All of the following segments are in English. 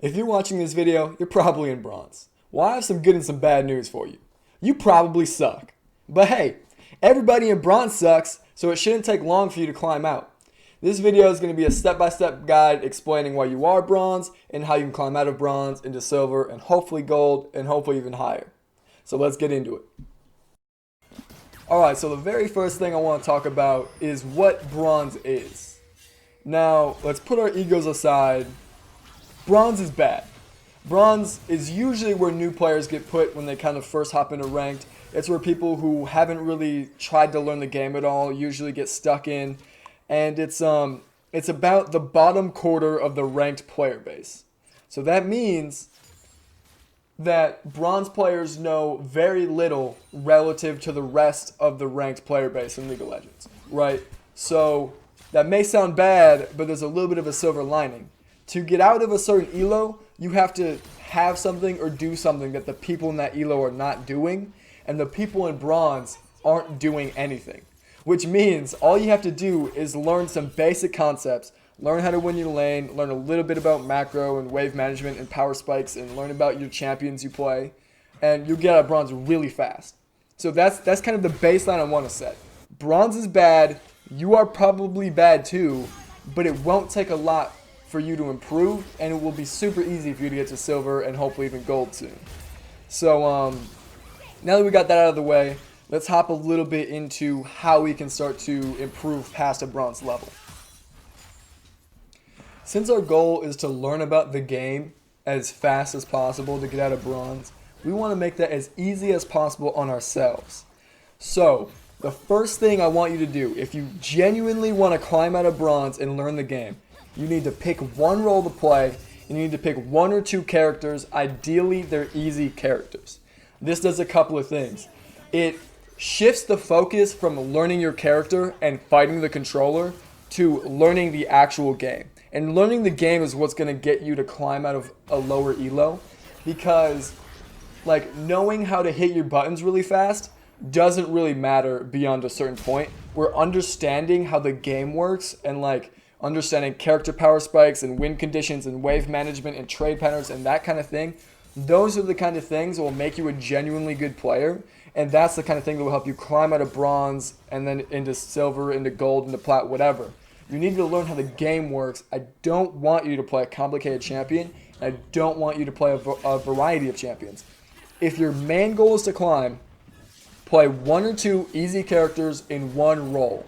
If you're watching this video, you're probably in bronze. Well, I have some good and some bad news for you. You probably suck. But hey, everybody in bronze sucks, so it shouldn't take long for you to climb out. This video is going to be a step-by-step guide explaining why you are bronze and how you can climb out of bronze into silver and hopefully gold and hopefully even higher. So let's get into it. Alright, so the very first thing I want to talk about is what bronze is. Now, let's put our egos aside. Bronze is bad. Bronze is usually where new players get put when they kind of first hop into ranked. It's where people who haven't really tried to learn the game at all usually get stuck in. And it's about the bottom quarter of the ranked player base. So that means that bronze players know very little relative to the rest of the ranked player base in League of Legends, right? So that may sound bad, but there's a little bit of a silver lining. To get out of a certain elo, you have to have something or do something that the people in that elo are not doing, and the people in bronze aren't doing anything. Which means all you have to do is learn some basic concepts, learn how to win your lane, learn a little bit about macro and wave management and power spikes, and learn about your champions you play, and you'll get out of bronze really fast. So that's kind of the baseline I want to set. Bronze is bad, you are probably bad too, but it won't take a lot for you to improve, and it will be super easy for you to get to silver and hopefully even gold soon. So now that we got that out of the way, let's hop a little bit into how we can start to improve past a bronze level. Since our goal is to learn about the game as fast as possible to get out of bronze, we want to make that as easy as possible on ourselves. So, the first thing I want you to do, if you genuinely want to climb out of bronze and learn the game, you need to pick one role to play, and you need to pick one or two characters. Ideally, they're easy characters. This does a couple of things. It shifts the focus from learning your character and fighting the controller to learning the actual game. And learning the game is what's going to get you to climb out of a lower elo, because like knowing how to hit your buttons really fast doesn't really matter beyond a certain point. We're understanding how the game works and like understanding character power spikes and win conditions and wave management and trade patterns and that kind of thing. Those are the kind of things that will make you a genuinely good player, and that's the kind of thing that will help you climb out of bronze and then into silver, into gold, into plat, whatever. You need to learn how the game works. I don't want you to play a complicated champion, and I don't want you to play a variety of champions. If your main goal is to climb, play one or two easy characters in one role.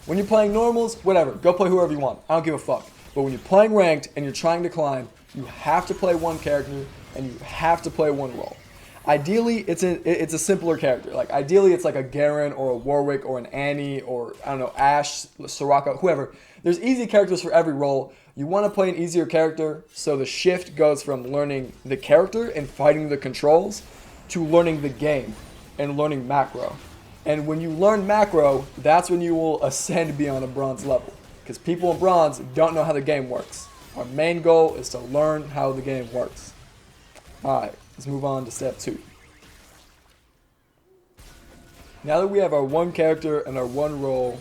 When you're playing normals, whatever, go play whoever you want. I don't give a fuck. But when you're playing ranked and you're trying to climb, you have to play one character and you have to play one role. Ideally, it's a simpler character. Like ideally, it's like a Garen or a Warwick or an Annie or I don't know, Ashe, Soraka, whoever. There's easy characters for every role. You want to play an easier character, so the shift goes from learning the character and fighting the controls to learning the game and learning macro. And when you learn macro, that's when you will ascend beyond a bronze level. Because people in bronze don't know how the game works. Our main goal is to learn how the game works. Alright, let's move on to step 2. Now that we have our one character and our one role,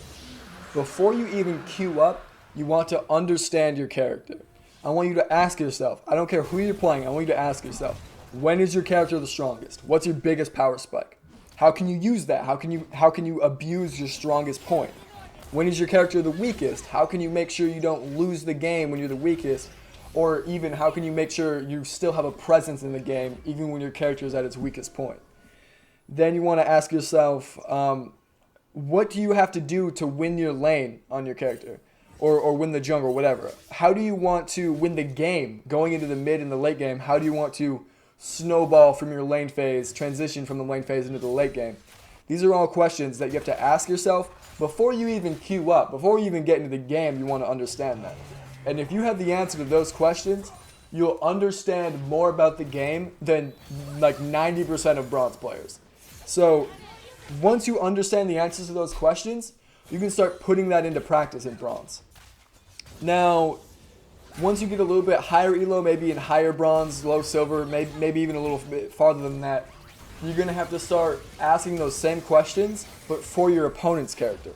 before you even queue up, you want to understand your character. I want you to ask yourself, I don't care who you're playing, I want you to ask yourself, when is your character the strongest? What's your biggest power spike? How can you use that? How can you abuse your strongest point? When is your character the weakest? How can you make sure you don't lose the game when you're the weakest? Or even how can you make sure you still have a presence in the game even when your character is at its weakest point? Then you want to ask yourself, what do you have to do to win your lane on your character? Or win the jungle, whatever. How do you want to win the game going into the mid and the late game? How do you want to snowball from your lane phase, transition from the lane phase into the late game? These are all questions that you have to ask yourself before you even queue up. Before you even get into the game, you want to understand that. And if you have the answer to those questions, you'll understand more about the game than like 90% of bronze players. So once you understand the answers to those questions, you can start putting that into practice in bronze. Now, once you get a little bit higher elo, maybe in higher bronze, low silver, maybe even a little bit farther than that, you're going to have to start asking those same questions, but for your opponent's character.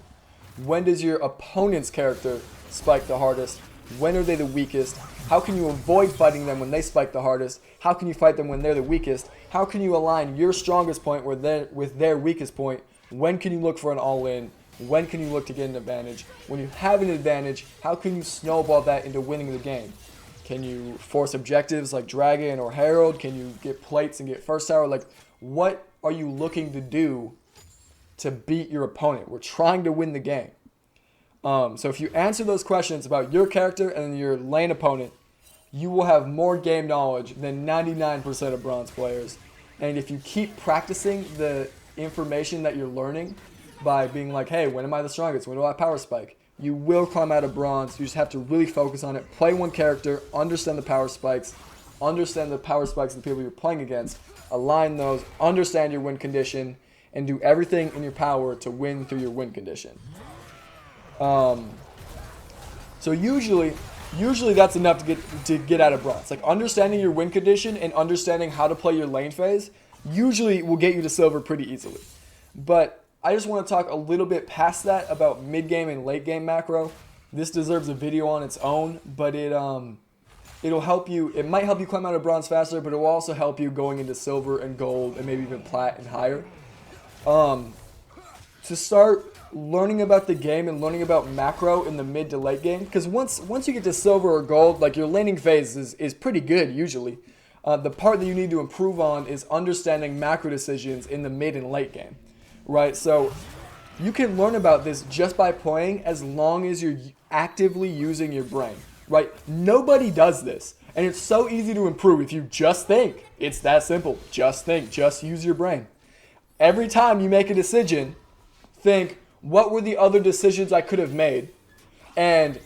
When does your opponent's character spike the hardest? When are they the weakest? How can you avoid fighting them when they spike the hardest? How can you fight them when they're the weakest? How can you align your strongest point with their weakest point? When can you look for an all-in? When can you look to get an advantage? When you have an advantage, how can you snowball that into winning the game? Can you force objectives like Dragon or Herald? Can you get plates and get first tower? Like, what are you looking to do to beat your opponent? We're trying to win the game. So if you answer those questions about your character and your lane opponent, you will have more game knowledge than 99% of bronze players. And if you keep practicing the information that you're learning by being like, hey, when am I the strongest? When do I power spike? You will climb out of bronze. You just have to really focus on it. Play one character, understand the power spikes of the people you're playing against, align those, understand your win condition, and do everything in your power to win through your win condition. So usually that's enough to get out of bronze. Like, understanding your win condition and understanding how to play your lane phase usually will get you to silver pretty easily. But I just want to talk a little bit past that about mid-game and late-game macro. This deserves a video on its own, but it'll help you. It might help you climb out of bronze faster, but it will also help you going into silver and gold and maybe even plat and higher. To start learning about the game and learning about macro in the mid to late game, because once you get to silver or gold, like, your laning phase is pretty good usually. The part that you need to improve on is understanding macro decisions in the mid and late game. Right, so you can learn about this just by playing as long as you're actively using your brain, right? Nobody does this, and it's so easy to improve if you just think. It's that simple. Just think. Just use your brain. Every time you make a decision, think, what were the other decisions I could have made, and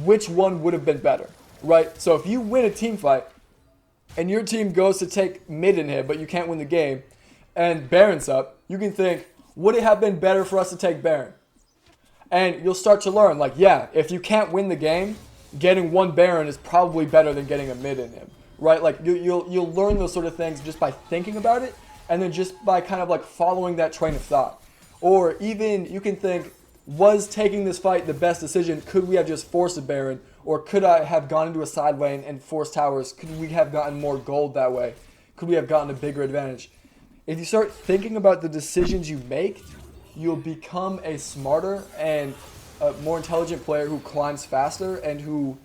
which one would have been better, right? So if you win a team fight, and your team goes to take mid inhib, but you can't win the game, and Baron's up, you can think, would it have been better for us to take Baron? And you'll start to learn, like, yeah, if you can't win the game, getting one Baron is probably better than getting a mid in him, right? Like, you'll learn those sort of things just by thinking about it, and then just by kind of like following that train of thought. Or even you can think, was taking this fight the best decision? Could we have just forced a Baron? Or could I have gone into a side lane and forced towers? Could we have gotten more gold that way? Could we have gotten a bigger advantage? If you start thinking about the decisions you make, you'll become a smarter and a more intelligent player who climbs faster and who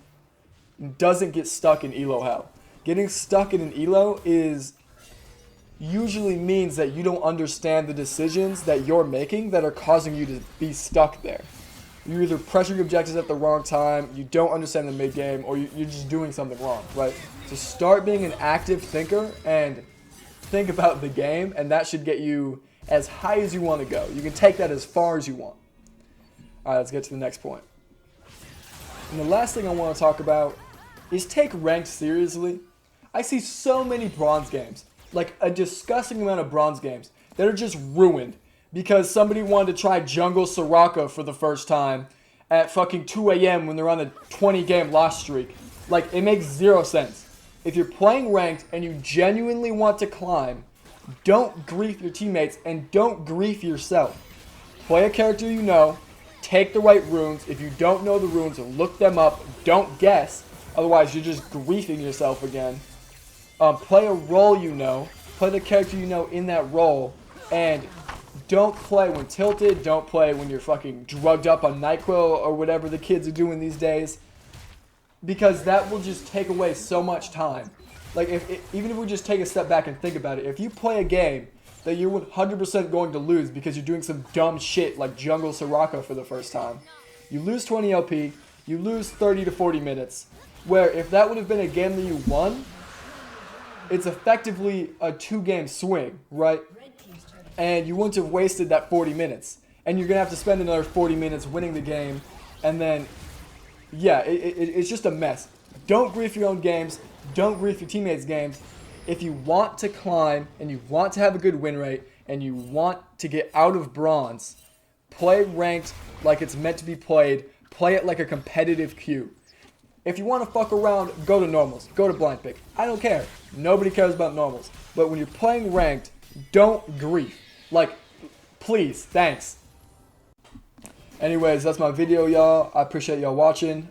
doesn't get stuck in elo hell. Getting stuck in an elo usually means that you don't understand the decisions that you're making that are causing you to be stuck there. You're either pressuring objectives at the wrong time, you don't understand the mid game, or you're just doing something wrong, right? So start being an active thinker and think about the game, and that should get you as high as you want to go. You can take that as far as you want. All right, let's get to the next point. And the last thing I want to talk about is take ranked seriously. I see so many bronze games, like a disgusting amount of bronze games, that are just ruined because somebody wanted to try jungle Soraka for the first time at fucking 2 a.m. when they're on a 20-game loss streak. Like, it makes zero sense. If you're playing ranked and you genuinely want to climb, don't grief your teammates and don't grief yourself. Play a character you know, take the right runes. If you don't know the runes, look them up. Don't guess, otherwise you're just griefing yourself again. Play a role you know, play the character you know in that role, and don't play when tilted, don't play when you're fucking drugged up on NyQuil or whatever the kids are doing these days, because that will just take away so much time. Like, even if we just take a step back and think about it, if you play a game that you're 100% going to lose because you're doing some dumb shit like jungle Soraka for the first time, you lose 20 LP, you lose 30 to 40 minutes, where if that would have been a game that you won, it's effectively a 2-game swing, right? And you wouldn't have wasted that 40 minutes. And you're going to have to spend another 40 minutes winning the game. And then, yeah, it's just a mess. Don't grief your own games. Don't grief your teammates' games. If you want to climb and you want to have a good win rate and you want to get out of bronze, play ranked like it's meant to be played. Play it like a competitive queue. If you want to fuck around, go to normals. Go to blind pick. I don't care. Nobody cares about normals. But when you're playing ranked, don't grief. Like, please, thanks. Anyways, that's my video, y'all. I appreciate y'all watching.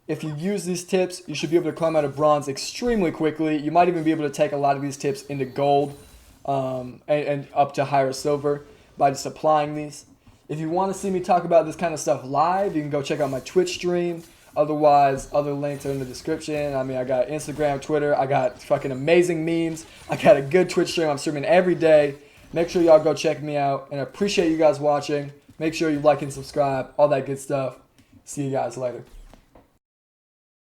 If you use these tips, you should be able to climb out of bronze extremely quickly. You might even be able to take a lot of these tips into gold and up to higher silver by just applying these. If you want to see me talk about this kind of stuff live, you can go check out my Twitch stream. Otherwise, other links are in the description. I mean, I got Instagram, Twitter. I got fucking amazing memes. I got a good Twitch stream. I'm streaming every day. Make sure y'all go check me out. And I appreciate you guys watching. Make sure you like and subscribe. All that good stuff. See you guys later.